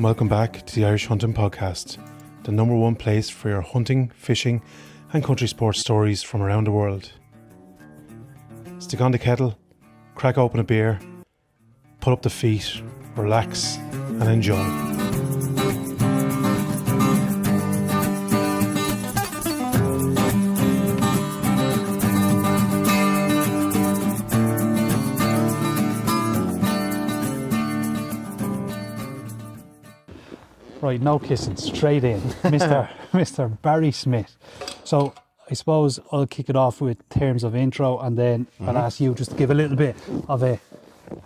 and welcome back to the Irish Hunting Podcast, the number one place for your hunting, fishing and country sports stories from around the world. Stick on the kettle, crack open a beer, pull up the feet, relax and enjoy. Right, no kissing, straight in, Mr. Barry Smyth. So I suppose I'll kick it off with terms of intro, and then I'll ask you just to give a little bit of a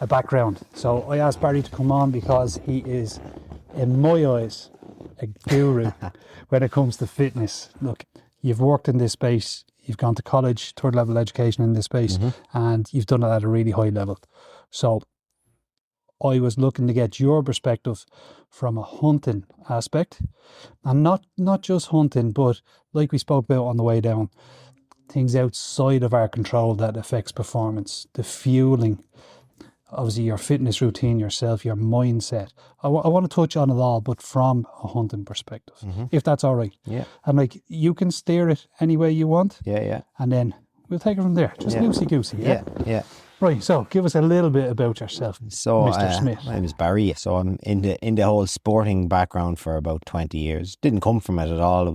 background. So I asked Barry to come on because he is, in my eyes, a guru when it comes to fitness. Look, you've worked in this space, you've gone to college, third level education in this space, and you've done it at a really high level. So I was looking to get your perspective from a hunting aspect, and not just hunting, but like we spoke about on the way down, things outside of our control that affects performance, the fueling, obviously your fitness routine, yourself, your mindset. I want to touch on it all, but from a hunting perspective, if that's all right. Yeah. And like, you can steer it any way you want. Yeah. And then we'll take it from there. Just loosey-goosey. Yeah. Right, so give us a little bit about yourself, So, Mr. Smith. my name is Barry. So I'm in the whole sporting background for about 20 years. Didn't come from it at all.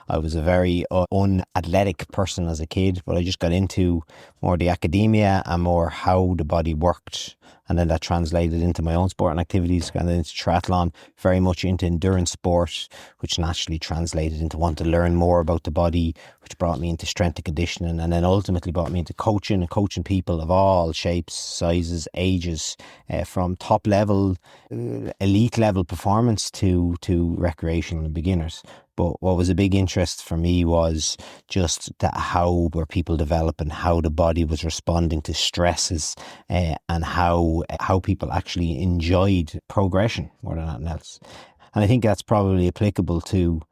I was a very unathletic person as a kid, but I just got into more the academia and more how the body worked. And then that translated into my own sporting activities, and then into triathlon, very much into endurance sport, which naturally translated into wanting to learn more about the body, which brought me into strength and conditioning, and then ultimately brought me into coaching and coaching people of all shapes, sizes, ages, from top level, elite level performance to recreational and beginners. But what was a big interest for me was just how were people developing, how the body was responding to stresses, and how people actually enjoyed progression more than anything else. And I think that's probably applicable to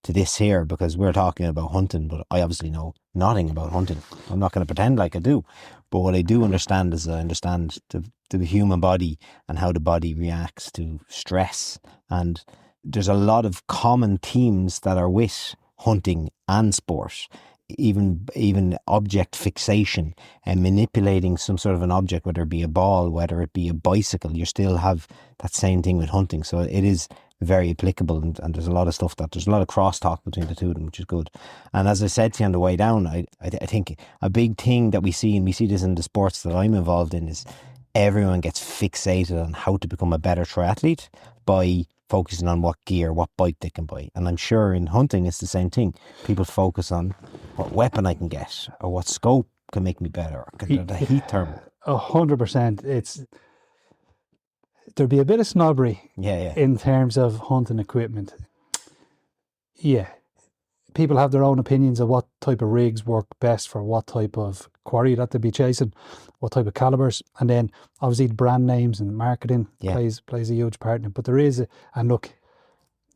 this here, because we're talking about hunting, but I obviously know nothing about hunting. I'm not going to pretend like I do. But what I do understand is I understand the human body and how the body reacts to stress. And there's a lot of common themes that are with hunting and sport, even object fixation and manipulating some sort of an object, whether it be a ball, whether it be a bicycle. You still have that same thing with hunting. So it is very applicable, and there's a lot of stuff there's a lot of crosstalk between the two of them, which is good. And as I said to you on the way down, I think a big thing that we see, and we see this in the sports that I'm involved in, is everyone gets fixated on how to become a better triathlete by focusing on what gear, what bike they can buy. And I'm sure in hunting it's the same thing. People focus on what weapon I can get, or what scope can make me better, or the heat thermal. 100%. There'd be a bit of snobbery in terms of hunting equipment. Yeah. People have their own opinions of what type of rigs work best for what type of quarry that they'd be chasing, what type of calibers, and then obviously the brand names and marketing plays a huge part in it. But there is, and look,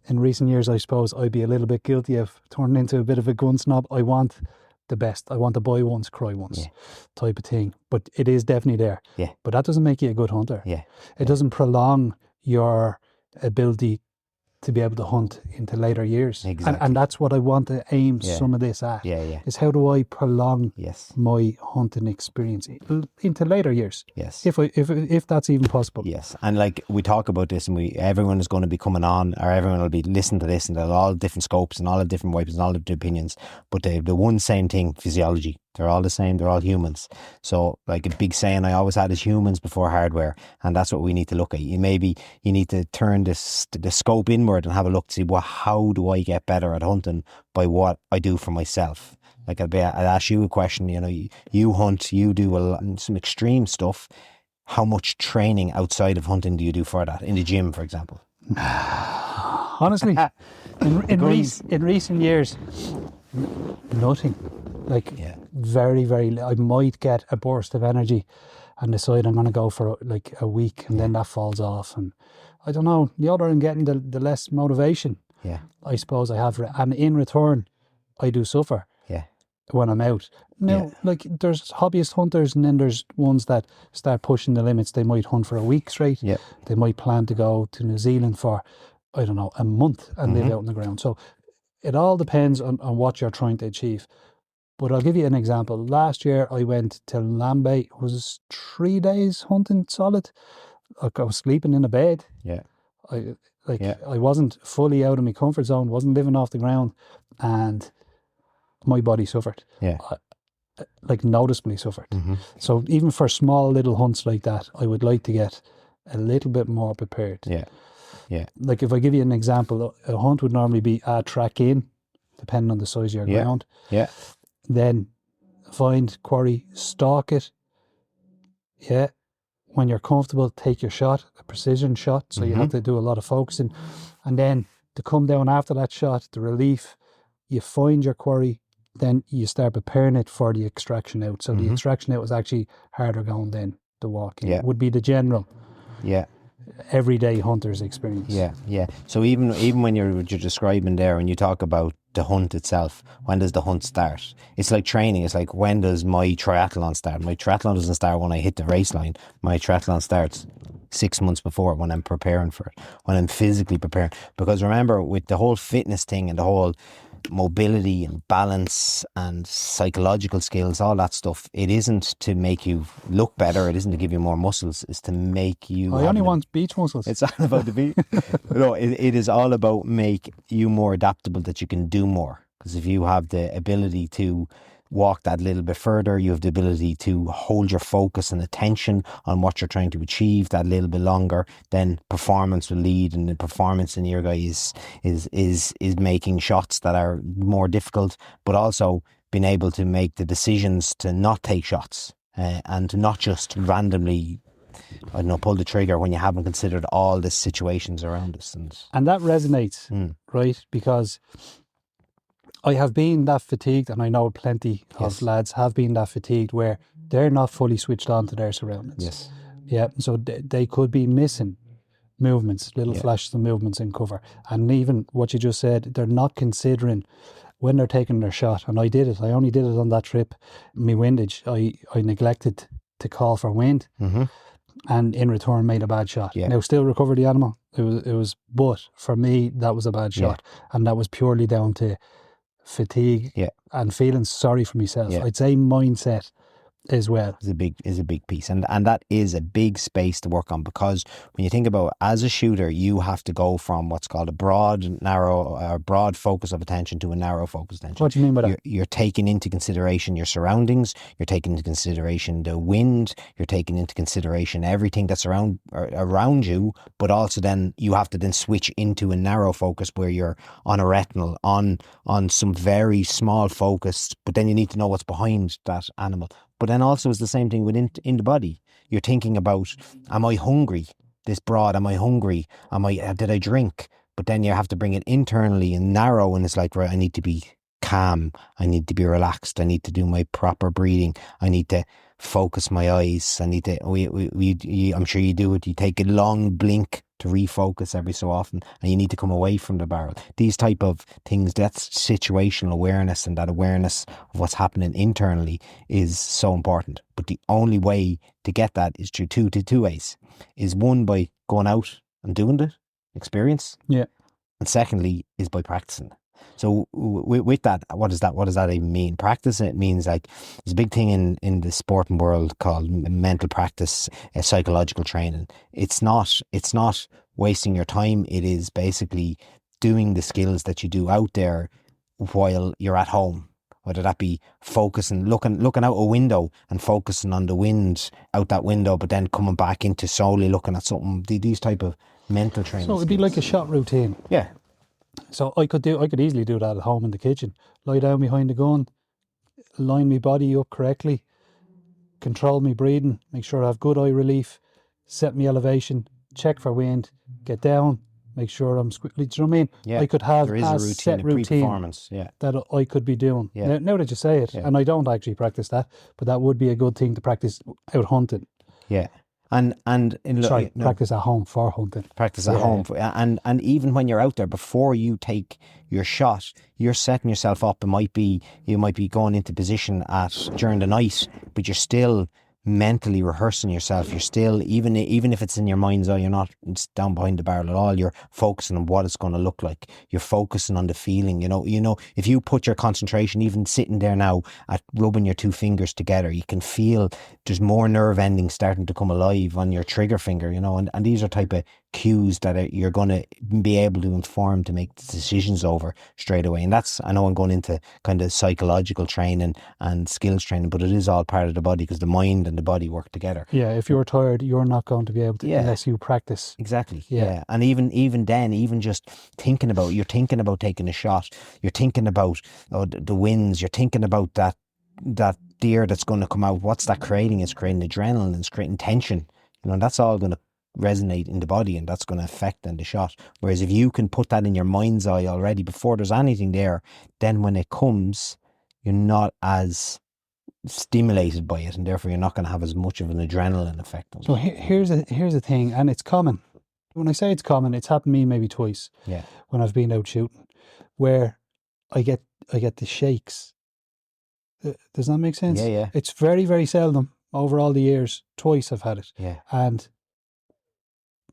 in recent years, I suppose I'd be a little bit guilty of turning into a bit of a gun snob. I want the best. I want to buy once, cry once type of thing. But it is definitely there. Yeah. But that doesn't make you a good hunter. Yeah. It doesn't prolong your ability to be able to hunt into later years. Exactly. And that's what I want to aim some of this at. Is how do I prolong my hunting experience into later years? Yes. If that's even possible. Yes. And like we talk about this, and everyone is going to be coming on, or everyone will be listening to this, and they'll all different scopes and all the different weapons and all the different opinions. But the one same thing, physiology. They're all the same. They're all humans. So like a big saying I always had is humans before hardware. And that's what we need to look at. You need to turn the scope inward and have a look to see, how do I get better at hunting by what I do for myself? Like I'd ask you a question, you hunt, you do some extreme stuff. How much training outside of hunting do you do for that? In the gym, for example? Honestly, in recent years, nothing. Very, very, I might get a burst of energy and decide I'm going to go for like a week, and then that falls off. And I don't know, the older I'm getting, the less motivation I suppose I have. And in return, I do suffer when I'm out. Now, like there's hobbyist hunters, and then there's ones that start pushing the limits. They might hunt for a week straight. They might plan to go to New Zealand for I don't know, a month and live out on the ground. So it all depends on what you're trying to achieve. But I'll give you an example. Last year I went to Lambay. It was 3 days hunting solid. Like I was sleeping in a bed. Yeah. I wasn't fully out of my comfort zone, wasn't living off the ground, and my body suffered. Yeah. Like noticeably suffered. Mm-hmm. So even for small little hunts like that, I would like to get a little bit more prepared. Yeah. Yeah. Like if I give you an example, a hunt would normally be a track in, depending on the size of your ground. Yeah. Then find quarry, stalk it. Yeah. When you're comfortable, take your shot, a precision shot. So you have to do a lot of focusing. And then to come down after that shot, the relief, you find your quarry, then you start preparing it for the extraction out. So the extraction out is actually harder going than the walk in. Yeah. Would be the general Yeah. everyday hunter's experience. Yeah, yeah. So even when you're describing there, when you talk about the hunt itself, when does the hunt start? It's like training. It's like, when does my triathlon start? My triathlon doesn't start when I hit the race line. My triathlon starts 6 months before, when I'm preparing for it, when I'm physically preparing. Because remember, with the whole fitness thing and the whole mobility and balance and psychological skills, all that stuff, it isn't to make you look better, it isn't to give you more muscles, it's to make you... I only want beach muscles. It's all about the beach. No, it is all about make you more adaptable, that you can do more. Because if you have the ability to walk that little bit further, you have the ability to hold your focus and attention on what you're trying to achieve that little bit longer, then performance will lead. And the performance in your guy is making shots that are more difficult, but also being able to make the decisions to not take shots and to not just randomly, I don't know, pull the trigger when you haven't considered all the situations around us. And that resonates, right? Because I have been that fatigued, and I know plenty of lads have been that fatigued, where they're not fully switched on to their surroundings. Yes. Yeah, so they could be missing movements, little flashes of movements in cover. And even what you just said, they're not considering when they're taking their shot. And I did it. I only did it on that trip. Me windage, I neglected to call for wind, and in return made a bad shot. Yeah. Now, still recovered the animal. It was, but for me, that was a bad shot. And that was purely down to fatigue and feeling sorry for myself. I'd say mindset as well is a big piece, and that is a big space to work on, because when you think about, as a shooter, you have to go from what's called a broad focus of attention to a narrow focus of attention. What do you mean by that? You're taking into consideration your surroundings, you're taking into consideration the wind, you're taking into consideration everything that's around you, but also then you have to then switch into a narrow focus where you're on a retinal, on some very small focus, but then you need to know what's behind that animal. But then also it's the same thing within in the body. You're thinking about, am I hungry? This broad, am I hungry? Did I drink? But then you have to bring it internally and narrow, and it's like, right, I need to be calm. I need to be relaxed. I need to do my proper breathing. I need to focus my eyes. I need to, I'm sure you do it. You take a long blink to refocus every so often, and you need to come away from the barrel. These type of things, that's situational awareness, and that awareness of what's happening internally is so important. But the only way to get that is through two ways. Is one, by going out and doing it, experience. Yeah. And secondly is by practicing. So with that, what does that even mean? Practice, it means, like, there's a big thing in the sporting world called mental practice, psychological training. It's not wasting your time. It is basically doing the skills that you do out there while you're at home. Whether that be focusing, looking out a window and focusing on the wind out that window, but then coming back into solely looking at something. These type of mental training. So it'd be like a shot routine. Yeah. So I could easily do that at home in the kitchen. Lie down behind the gun, line my body up correctly, control my breathing, make sure I have good eye relief, set my elevation, check for wind, get down, make sure I'm do you know what I mean? Yeah. I could have there is a routine, set a routine pre-performance. Yeah. that I could be doing. Yeah. Now that you say it, and I don't actually practice that, but that would be a good thing to practice out hunting. Yeah. And practice at home for hunting. Practice at home. And even when you're out there, before you take your shot, you're setting yourself up. You might be going into position during the night, but you're still mentally rehearsing yourself. You're still, even if it's in your mind's eye, you're not down behind the barrel at all. You're focusing on what it's going to look like. You're focusing on the feeling. If you put your concentration, even sitting there now at rubbing your two fingers together, you can feel there's more nerve endings starting to come alive on your trigger finger, and these are type of cues that you're going to be able to inform to make decisions over straight away. And that's, I know I'm going into kind of psychological training and skills training, but it is all part of the body because the mind and the body work together. Yeah, if you're tired, you're not going to be able to unless you practice. Exactly. Yeah. And even then, even just thinking about, you're thinking about taking a shot, you're thinking about the winds, you're thinking about that deer that's going to come out. What's that creating? It's creating adrenaline, it's creating tension. And that's all going to resonate in the body, and that's going to affect then the shot. Whereas if you can put that in your mind's eye already before there's anything there, then when it comes, you're not as stimulated by it, and therefore you're not going to have as much of an adrenaline effect on it. So here's the thing, and it's common. When I say it's common, it's happened to me maybe twice. Yeah. When I've been out shooting, where I get the shakes. Does that make sense? Yeah. It's very, very seldom over all the years. Twice I've had it. Yeah. And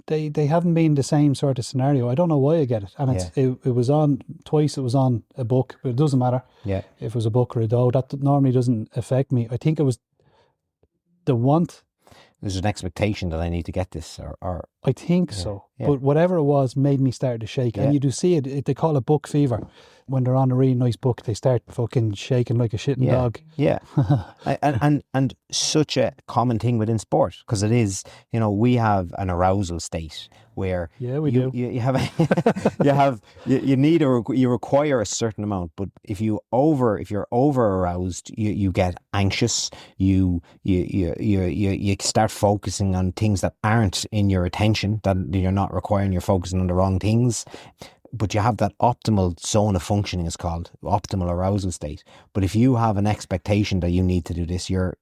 they haven't been the same sort of scenario. I don't know why I get it. And it was on twice. It was on a book, but it doesn't matter. Yeah. If it was a book or a doe, that normally doesn't affect me. I think it was the want. There's an expectation that I need to get this, or I think so. Yeah. But whatever it was made me start to shake. And you do see it. They call it book fever. When they're on a really nice book, they start fucking shaking like a shitting dog. Yeah. and such a common thing within sport, because it is, we have an arousal state where we do. You have you require a certain amount, but if you're over aroused, you get anxious. You start focusing on things that aren't in your attention, that you're not requiring. You're focusing on the wrong things. But you have that optimal zone of functioning, is called optimal arousal state. But if you have an expectation that you need to do this, you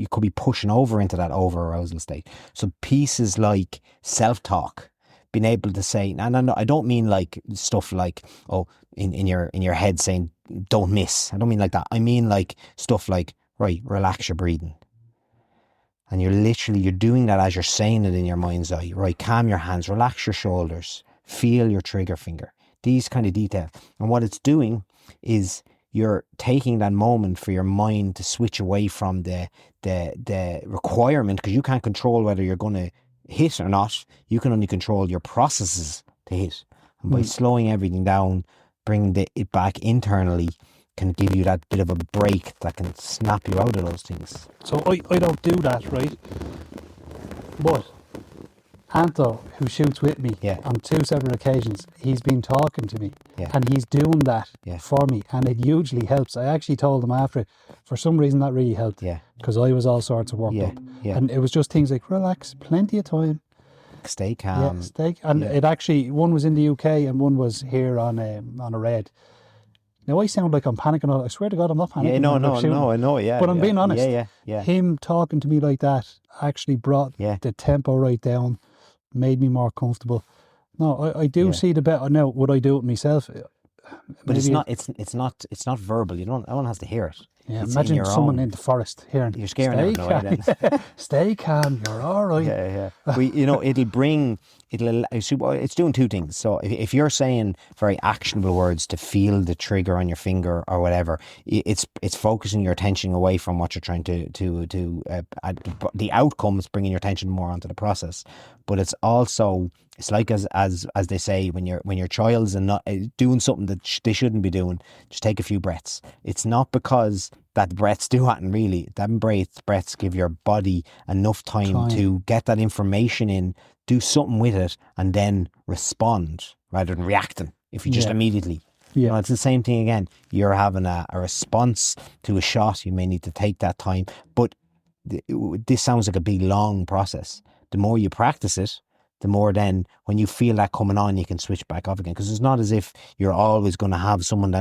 could be pushing over into that over arousal state. So pieces like self-talk, being able to say, and I don't mean like stuff like, in your head saying, don't miss. I don't mean like that. I mean like stuff like, right, relax your breathing. And you're doing that as you're saying it in your mind's eye. Right, calm your hands, relax your shoulders, feel your trigger finger. These kind of details. And what it's doing is you're taking that moment for your mind to switch away from the requirement, because you can't control whether you're going to hit or not. You can only control your processes to hit. And by slowing everything down, bringing it back internally, can give you that bit of a break that can snap you out of those things. So I don't do that, right? But Anto, who shoots with me on 2 separate occasions, he's been talking to me and he's doing that for me, and it hugely helps. I actually told him after it, for some reason that really helped, because I was all sorts of worked up. And it was just things like, relax, plenty of time. Stay calm. It actually, one was in the UK and one was here on a red. Now I sound like I'm panicking. I swear to God, I'm not panicking. Yeah, no, I know, But I'm being honest. Yeah. Him talking to me like that actually brought the tempo right down, made me more comfortable. No, I do see the better. Now, would I do it myself? But it's not verbal. Everyone has to hear it. Yeah, it's imagine someone in the forest hearing. You're scaring them. Stay calm. You're all right. Yeah. It's doing 2 things. So if you're saying very actionable words to feel the trigger on your finger or whatever, it's focusing your attention away from what you're trying to the outcomes, bringing your attention more onto the process. But it's also, it's like as they say, when your child's and not doing something that they shouldn't be doing, just take a few breaths. It's not because that breaths do happen, really. That breaths give your body enough time to get that information in, do something with it, and then respond rather than reacting. If you just immediately, it's the same thing again. You're having a response to a shot. You may need to take that time, but this sounds like a big long process. The more you practice it, the more then when you feel that coming on, you can switch back off again. Because it's not as if you're always going to have something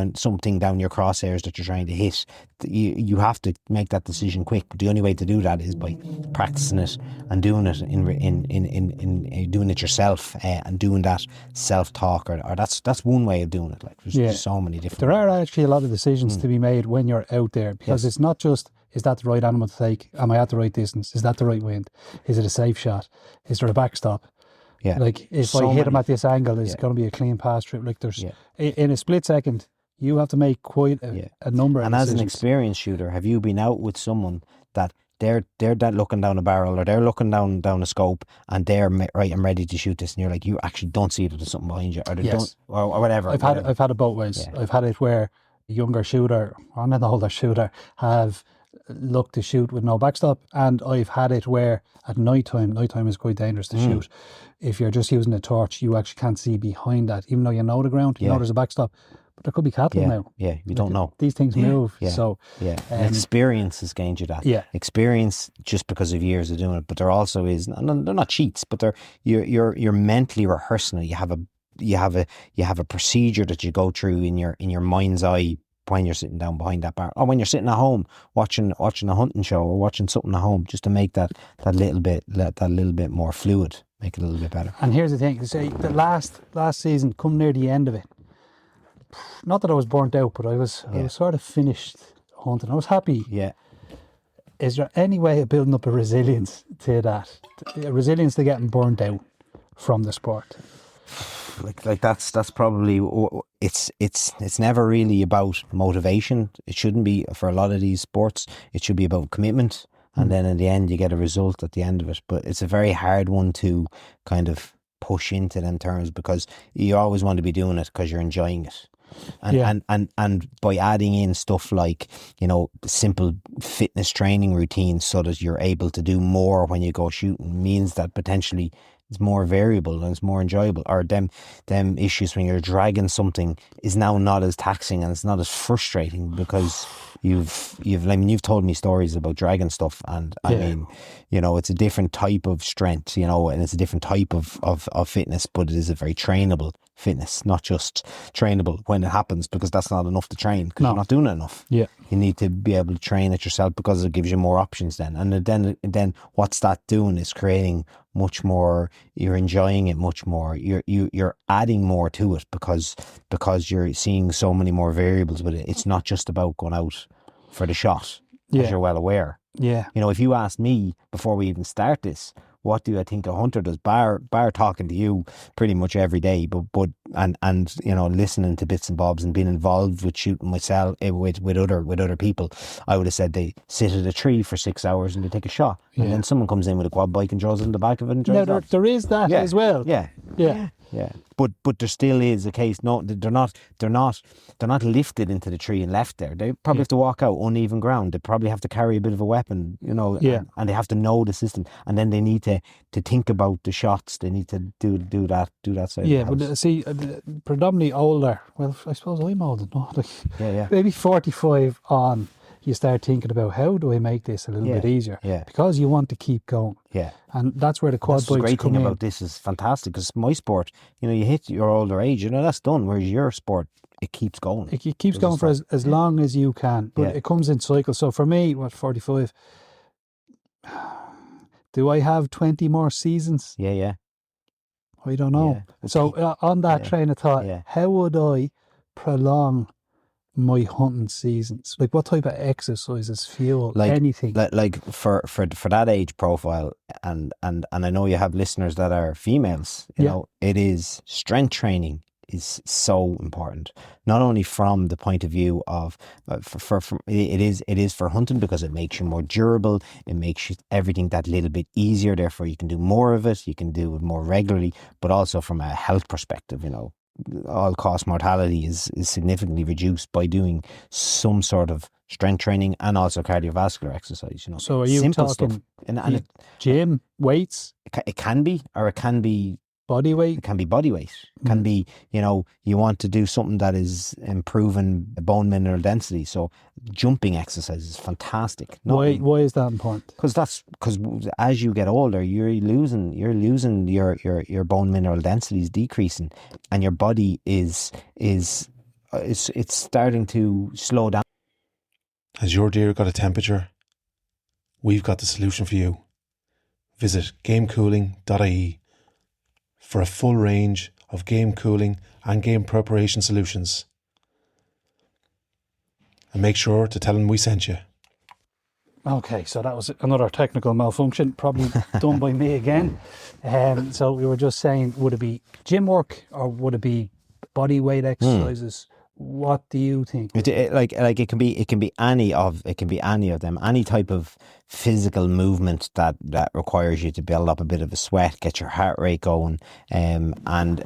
down your crosshairs that you're trying to hit. You have to make that decision quick. But the only way to do that is by practicing it and doing it in doing it yourself, and doing that self-talk, or that's one way of doing it. Like there's so many different. There are actually a lot of decisions to be made when you're out there, because it's not just is that the right animal to take? Am I at the right distance? Is that the right wind? Is it a safe shot? Is there a backstop? Yeah. Like, if So I hit him many- at this angle, is Yeah. it going to be a clean pass through? Like, there's Yeah. in a split second, you have to make quite a number of And as an decisions. experienced shooter, have you been out with someone that they're looking down a barrel, or they're looking down a scope, and they're right, I'm ready to shoot this, and you're like, you actually don't see that there's something behind you, or they Yes. don't, or whatever. I've had it both ways. Yeah. I've had it where a younger shooter and an older shooter have looked to shoot with no backstop, and I've had it where at nighttime is quite dangerous to shoot. If you're just using a torch, you actually can't see behind that, even though you know the ground, you know there's a backstop, but there could be cattle now. Yeah, you don't know. These things move. Yeah. So And experience has gained you that. Yeah. Experience just because of years of doing it, but there also is, and they're not cheats, but you're mentally rehearsing it. You have a procedure that you go through in your mind's eye when you're sitting down behind that bar, or when you're sitting at home watching a hunting show, or watching something at home, just to make that little bit more fluid, make it a little bit better. And here's the thing: say the last season, come near the end of it. Not that I was burnt out, but I was sort of finished hunting. I was happy. Yeah. Is there any way of building up a resilience to that? A resilience to getting burnt out from the sport? Like that's probably, it's never really about motivation. It shouldn't be for a lot of these sports. It should be about commitment, and then in the end you get a result at the end of it. But it's a very hard one to kind of push into them terms, because you always want to be doing it because you're enjoying it. And by adding in stuff like, simple fitness training routines, so that you're able to do more when you go shooting, means that potentially it's more variable and it's more enjoyable. Or them issues when you're dragging something is now not as taxing, and it's not as frustrating, because you've told me stories about dragging stuff, and I mean, it's a different type of strength, and it's a different type of fitness, but it is a very trainable fitness, not just trainable when it happens, because that's not enough to train, because you're not doing it enough. Yeah. You need to be able to train it yourself, because it gives you more options then. And then what's that doing is creating much more, you're enjoying it much more. You're adding more to it, because you're seeing so many more variables with it. It's not just about going out for the shot, as you're well aware. Yeah. If you asked me before we even start this, what do I think a hunter does, bar talking to you pretty much every day, but listening to bits and bobs and being involved with shooting myself with other people, I would have said they sit at a tree for 6 hours and they take a shot, and then someone comes in with a quad bike and draws it in the back of it and drives off. There is that as well. Yeah. But there still is a case. No, they're not lifted into the tree and left there. They probably have to walk out uneven ground. They probably have to carry a bit of a weapon, and they have to know the system. And then they need to think about the shots. They need to do that side. Yeah, of the house. but see, predominantly older. Well, I suppose I'm older, no? Yeah. Maybe 45 on. You start thinking about, how do I make this a little bit easier? Yeah. Because you want to keep going. Yeah. And that's where the quad That's the bikes great come thing in. about this is fantastic, because my sport, you hit your older age, that's done. Whereas your sport, it keeps going. It keeps going for as long as you can. But it comes in cycles. So for me, 45, do I have 20 more seasons? Yeah. I don't know. Yeah. So on that train of thought, how would I prolong my hunting seasons? Like, what type of exercises, fuel, anything? Like for that age profile, and I know you have listeners that are females, it is strength training is so important, not only from the point of view of it is for hunting, because it makes you more durable, it makes you everything that little bit easier, therefore you can do more of it, you can do it more regularly, but also from a health perspective, all cause mortality is significantly reduced by doing some sort of strength training and also cardiovascular exercise. So are you simple talking stuff, and gym weights? It can be, or it can be body weight. It can be body weight. It can be, you want to do something that is improving bone mineral density. So jumping exercise is fantastic. Why is that important? Because as you get older, you're losing your bone mineral density is decreasing, and your body is it's starting to slow down. Has your deer got a temperature? We've got the solution for you. Visit gamecooling.ie for a full range of game cooling and game preparation solutions. And make sure to tell them we sent you. Okay, so that was another technical malfunction, probably done by me again. So we were just saying, would it be gym work or would it be body weight exercises? What do you think? Like it can be any of them, any type of physical movement that requires you to build up a bit of a sweat, get your heart rate going, and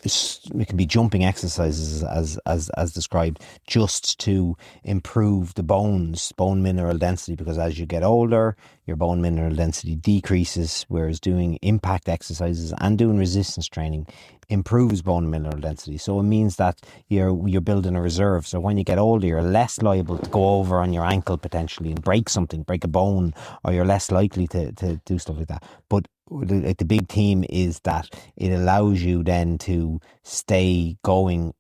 it can be jumping exercises as described, just to improve the bone mineral density, because as you get older your bone mineral density decreases, whereas doing impact exercises and doing resistance training improves bone mineral density. So it means that you're building a reserve. So when you get older, you're less liable to go over on your ankle potentially and break a bone, or you're less likely to do stuff like that. But the big theme is that it allows you then to stay going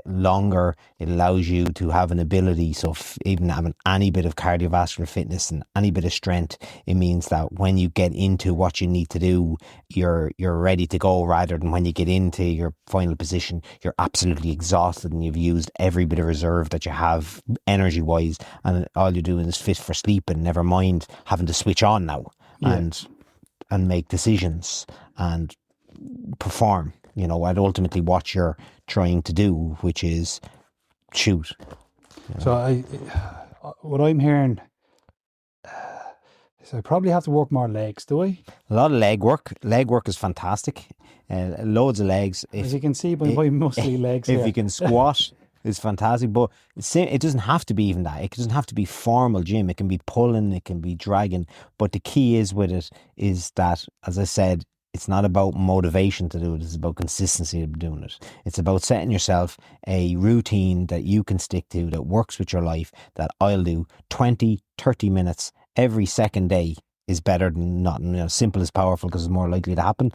longer. It allows you to have an ability, so even having any bit of cardiovascular fitness and any bit of strength, it means that when you get into what you need to do, you're ready to go, rather than when you get into your final position, you're absolutely exhausted and you've used every bit of reserve that you have energy wise, and all you're doing is fit for sleep, and never mind having to switch on now and make decisions and perform, and ultimately what you're trying to do, which is shoot. So what I'm hearing is I probably have to work more legs, do I? A lot of leg work. Leg work is fantastic. Loads of legs. As you can see by my muscly legs if here. you can squat, it's fantastic. But it doesn't have to be even that. It doesn't have to be formal gym. It can be pulling, it can be dragging. But the key is with it is that, as I said, it's not about motivation to do it. It's about consistency of doing it. It's about setting yourself a routine that you can stick to, that works with your life, that I'll do 20, 30 minutes every second day is better than nothing. Simple is powerful because it's more likely to happen.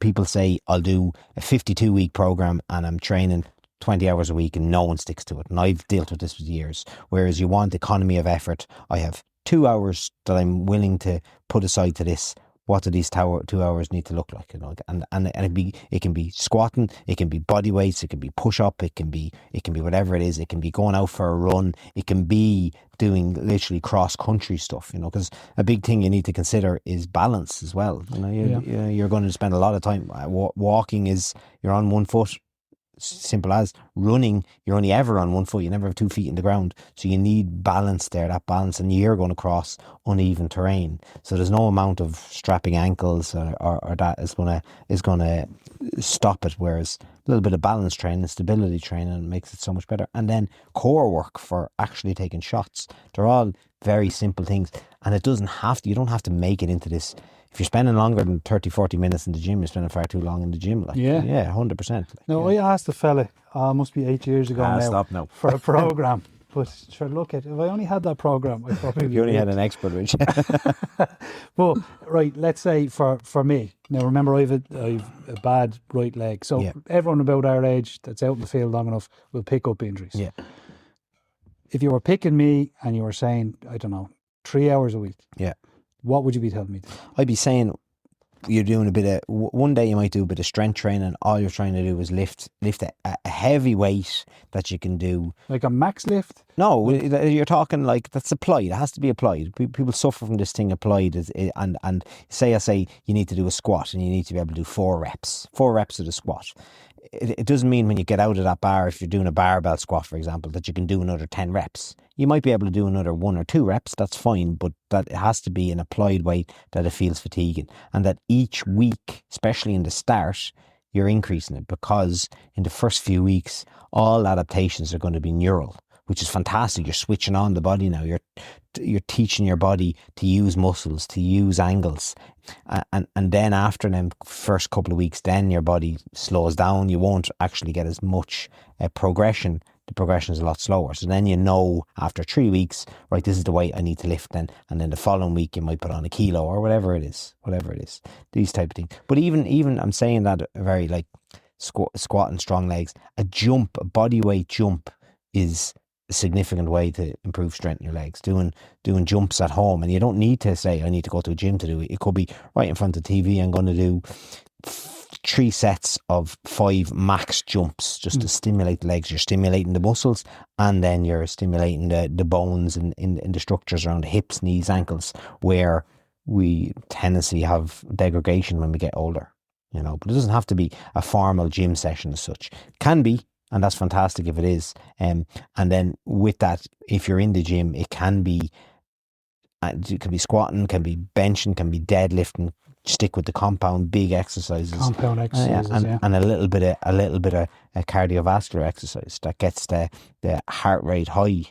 People say, I'll do a 52-week program and I'm training 20 hours a week, and no one sticks to it. And I've dealt with this for years. Whereas you want economy of effort. I have 2 hours that I'm willing to put aside to this. What do these 2 hours need to look like? And it can be squatting, it can be body weights, it can be push up, it can be whatever it is. It can be going out for a run, it can be doing literally cross country stuff. Because a big thing you need to consider is balance as well. You're going to spend a lot of time walking. You're on one foot. Simple as running, you're only ever on one foot. You never have 2 feet in the ground, so you need balance there. That balance, and you're going to cross uneven terrain. So there's no amount of strapping ankles or that is going to stop it. Whereas a little bit of balance training, stability training makes it so much better. And then core work for actually taking shots. They're all very simple things, and you don't have to make it into this. If you're spending longer than 30, 40 minutes in the gym, you're spending far too long in the gym. 100%. No, I asked a fella, must be 8 years ago now, stop now. for a program. But sure, look at, if I only had that program, I probably You only had an expert, Rich. But right, let's say for me, now remember I've a bad right leg, so everyone about our age that's out in the field long enough will pick up injuries. Yeah. If you were picking me and you were saying, I don't know, 3 hours a week, what would you be telling me to do? I'd be saying you're doing a bit of, one day you might do a bit of strength training. All you're trying to do is lift a heavy weight that you can do. Like a max lift? No, you're talking like that's applied. It has to be applied. People suffer from this thing applied. And say you need to do a squat and you need to be able to do 4 reps. 4 reps of the squat. It doesn't mean when you get out of that bar, if you're doing a barbell squat, for example, that you can do another 10 reps. You might be able to do another 1 or 2 reps, that's fine, but that it has to be an applied weight that it feels fatiguing. And that each week, especially in the start, you're increasing it, because in the first few weeks, all adaptations are going to be neural, which is fantastic. You're switching on the body now. You're teaching your body to use muscles, to use angles. And then after them first couple of weeks, then your body slows down. You won't actually get as much progression. The progression is a lot slower. So then after 3 weeks, right, this is the weight I need to lift then. And then the following week you might put on a kilo or whatever it is. These type of things. But even I'm saying that very like squat and strong legs, a body weight jump is a significant way to improve strength in your legs. Doing jumps at home, and you don't need to say I need to go to a gym to do it. It could be right in front of the TV. I'm going to do 3 sets of 5 max jumps just to stimulate the legs. You're stimulating the muscles, and then you're stimulating the bones and in the structures around the hips, knees, ankles, where we tendency have degradation when we get older. But it doesn't have to be a formal gym session as such. It can be, and that's fantastic if it is. And then with that, if you're in the gym, it can be squatting, can be benching, can be deadlifting. Stick with the compound big exercises. Compound exercises, and a little bit of cardiovascular exercise that gets the heart rate high.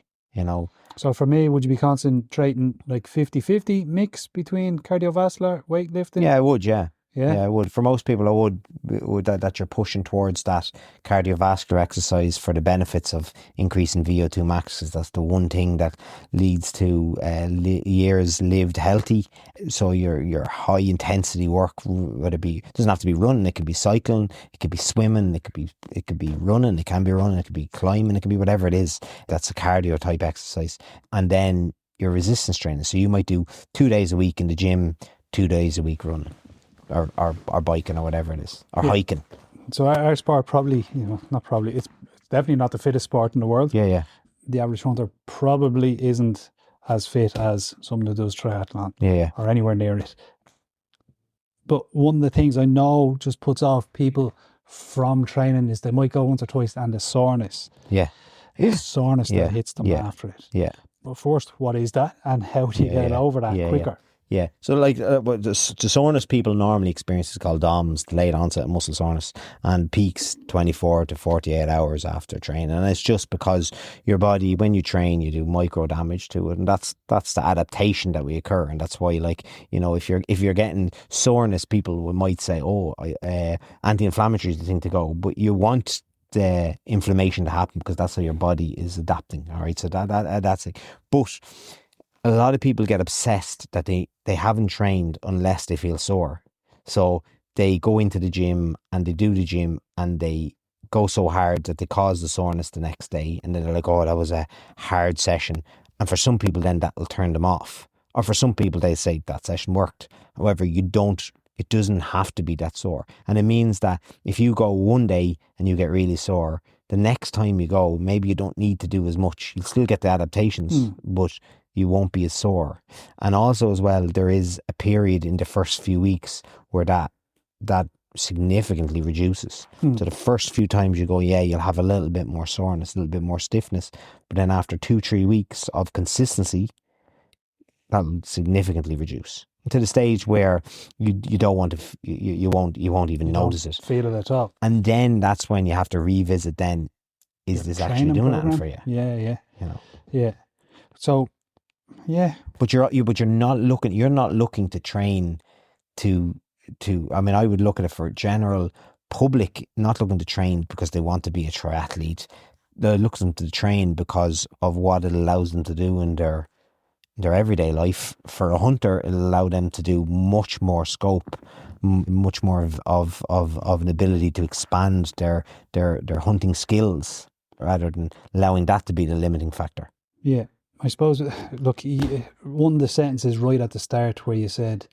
So for me, would you be concentrating like 50-50 mix between cardiovascular, weightlifting? Yeah, I would. Yeah. Yeah? Yeah, I would. For most people, I would that you're pushing towards that cardiovascular exercise for the benefits of increasing VO2 max, because that's the one thing that leads to years lived healthy. So your high intensity work, whether it doesn't have to be running, it could be cycling, it could be swimming, it could be running, it can be running, it could be climbing, it could be whatever it is. That's a cardio type exercise, and then your resistance training. So you might do 2 days a week in the gym, 2 days a week running. Or biking or whatever it is, or hiking. So our sport probably, it's definitely not the fittest sport in the world. Yeah, yeah. The average hunter probably isn't as fit as someone who does triathlon. Yeah, yeah. Or anywhere near it. But one of the things I know just puts off people from training is they might go once or twice and the soreness. Yeah. The soreness that hits them after it. Yeah. But first, what is that, and how do you get over that quicker? Yeah. So like the soreness people normally experience is called DOMS, delayed onset of muscle soreness, and peaks 24 to 48 hours after training. And it's just because your body, when you train, you do micro damage to it, and that's the adaptation that we occur. And that's why, if you're getting soreness, people might say, anti-inflammatory is the thing to go, but you want the inflammation to happen because that's how your body is adapting. All right, so that's it. But a lot of people get obsessed that they haven't trained unless they feel sore. So they go into the gym and they do the gym and they go so hard that they cause the soreness the next day. And then they're like, oh, that was a hard session. And for some people, then that will turn them off. Or for some people, they say that session worked. However, it doesn't have to be that sore. And it means that if you go one day and you get really sore, the next time you go, maybe you don't need to do as much. You'll still get the adaptations, but you won't be as sore. And also as well, there is a period in the first few weeks where that significantly reduces. So the first few times you go, you'll have a little bit more soreness, a little bit more stiffness. But then after 2-3 weeks of consistency, that'll significantly reduce to the stage where you don't want to, you won't even notice it. Feel it at all. And then that's when you have to revisit then, is this actually doing anything for you? Yeah. Yeah. So, yeah. But you're not looking to train to I mean, I would look at it for general public, not looking to train because they want to be a triathlete. They're looking to train because of what it allows them to do in their everyday life. For a hunter, it'll allow them to do much more scope, much more of an ability to expand their hunting skills, rather than allowing that to be the limiting factor. Yeah, I suppose, look, one of the sentences right at the start where you said,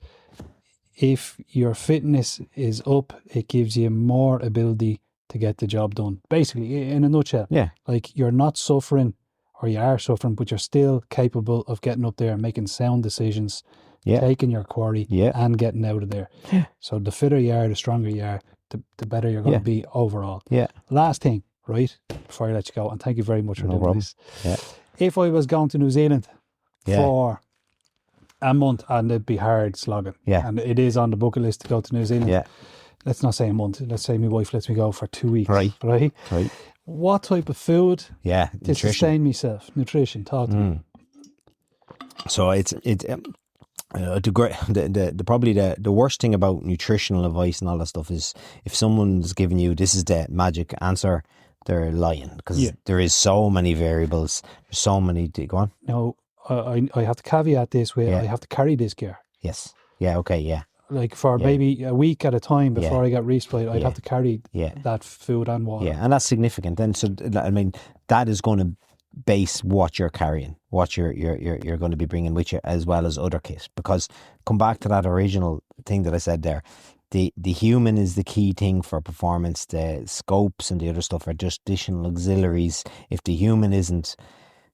if your fitness is up, it gives you more ability to get the job done. Basically, in a nutshell. Yeah. Like, you're not suffering, or you are suffering, but you're still capable of getting up there and making sound decisions, taking your quarry and getting out of there. Yeah. So the fitter you are, the stronger you are, the better you're going to be overall. Yeah. Last thing, right, before I let you go, and thank you very much for doing this. Yeah. If I was going to New Zealand for a month, and it'd be hard slogging, and it is on the bucket list to go to New Zealand, let's not say a month, let's say my wife lets me go for 2 weeks, right? What type of food to sustain myself? Nutrition, talk to me. So it's probably the worst thing about nutritional advice and all that stuff is if someone's giving you, this is the magic answer, they're lying, because there is so many variables. There's so many. Go on. No, I have to caveat this with I have to carry this gear. Yes. Yeah. Okay. Yeah. Like for maybe a week at a time before I get resupplied, I'd have to carry that food and water. Yeah, and that's significant. Then, so I mean, that is going to base what you're carrying, what you're going to be bringing with you, as well as other kit. Because come back to that original thing that I said there, the human is the key thing for performance. The scopes and the other stuff are just additional auxiliaries. If the human isn't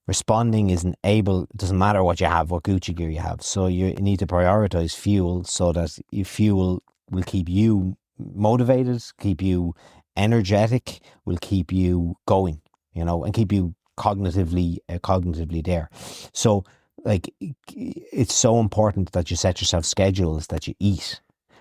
responding, isn't able, it doesn't matter what you have, what Gucci gear you have. So you need to prioritize fuel so that your fuel will keep you motivated, keep you energetic, will keep you going, and keep you cognitively there. So like, it's so important that you set yourself schedules, that you eat,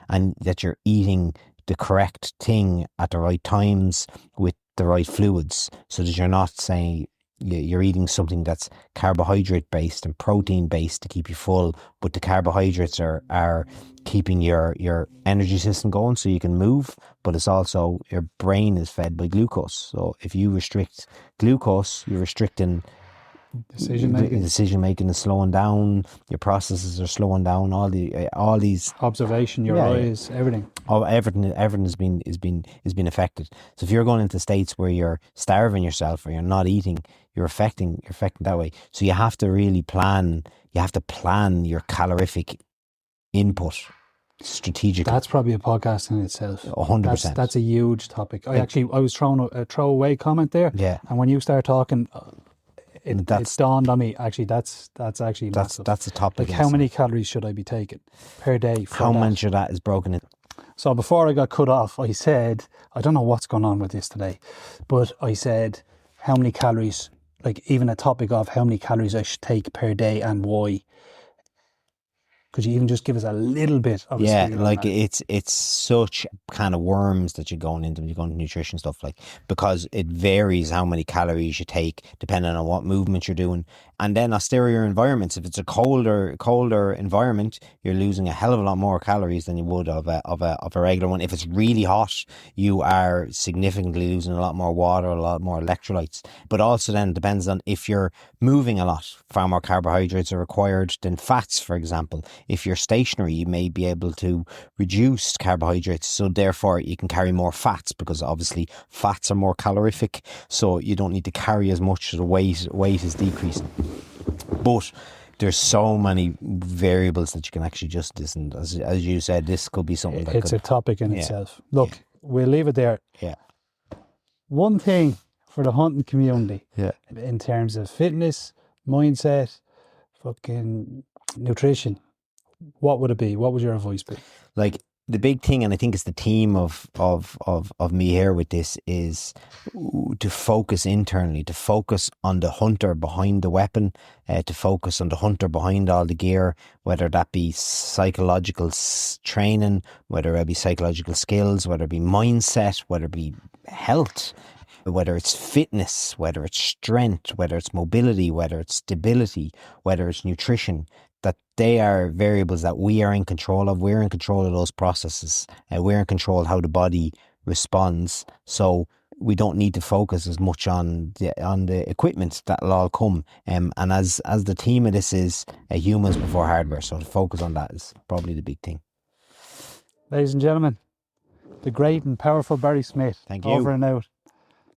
and that you're eating the correct thing at the right times with the right fluids, so that you're not saying you're eating something that's carbohydrate based and protein based to keep you full, but the carbohydrates are keeping your energy system going so you can move, but it's also, your brain is fed by glucose. So if you restrict glucose, you're restricting Decision making is slowing down, your processes are slowing down, all these observation, your eyes, everything. Everything has been affected. So if you're going into states where you're starving yourself or you're not eating, you're affecting that way. So you have to really plan your calorific input strategically. That's probably a podcast in itself. 100%. That's a huge topic. I was throwing a throwaway comment there. Yeah. And when you start talking, it dawned on me, actually, that's actually massive. That's a topic. Like, how many calories should I be taking per day? How much of that is broken in? So before I got cut off, I said, I don't know what's going on with this today, but I said, how many calories, like even a topic of how many calories I should take per day and why. Could you even just give us a little bit of a Yeah, steer on like that? it's such kind of worms that you're going into when you go into nutrition stuff, like, because it varies how many calories you take depending on what movement you're doing. And then austere environments, if it's a colder environment, you're losing a hell of a lot more calories than you would of a regular one. If it's really hot, you are significantly losing a lot more water, a lot more electrolytes. But also then depends on if you're moving a lot, far more carbohydrates are required than fats, for example. If you're stationary, you may be able to reduce carbohydrates, so therefore you can carry more fats, because obviously fats are more calorific, so you don't need to carry as much, so the weight is decreasing. But there's so many variables that you can actually just listen. As you said, this could be something that It's a topic in itself. Look, we'll leave it there. Yeah. One thing for the hunting community, Yeah. in terms of fitness, mindset, fucking nutrition, what would it be? What would your advice be? Like, the big thing, and I think it's the theme of me here with this, is to focus internally, to focus on the hunter behind the weapon, to focus on the hunter behind all the gear, whether that be psychological training, whether it be psychological skills, whether it be mindset, whether it be health, whether it's fitness, whether it's strength, whether it's mobility, whether it's stability, whether it's nutrition, that they are variables that we are in control of. We're in control of those processes. We're in control of how the body responds. So we don't need to focus as much on the equipment that'll all come. And as the theme of this is humans before hardware, so to focus on that is probably the big thing. Ladies and gentlemen, the great and powerful Barry Smyth. Thank you. Over and out.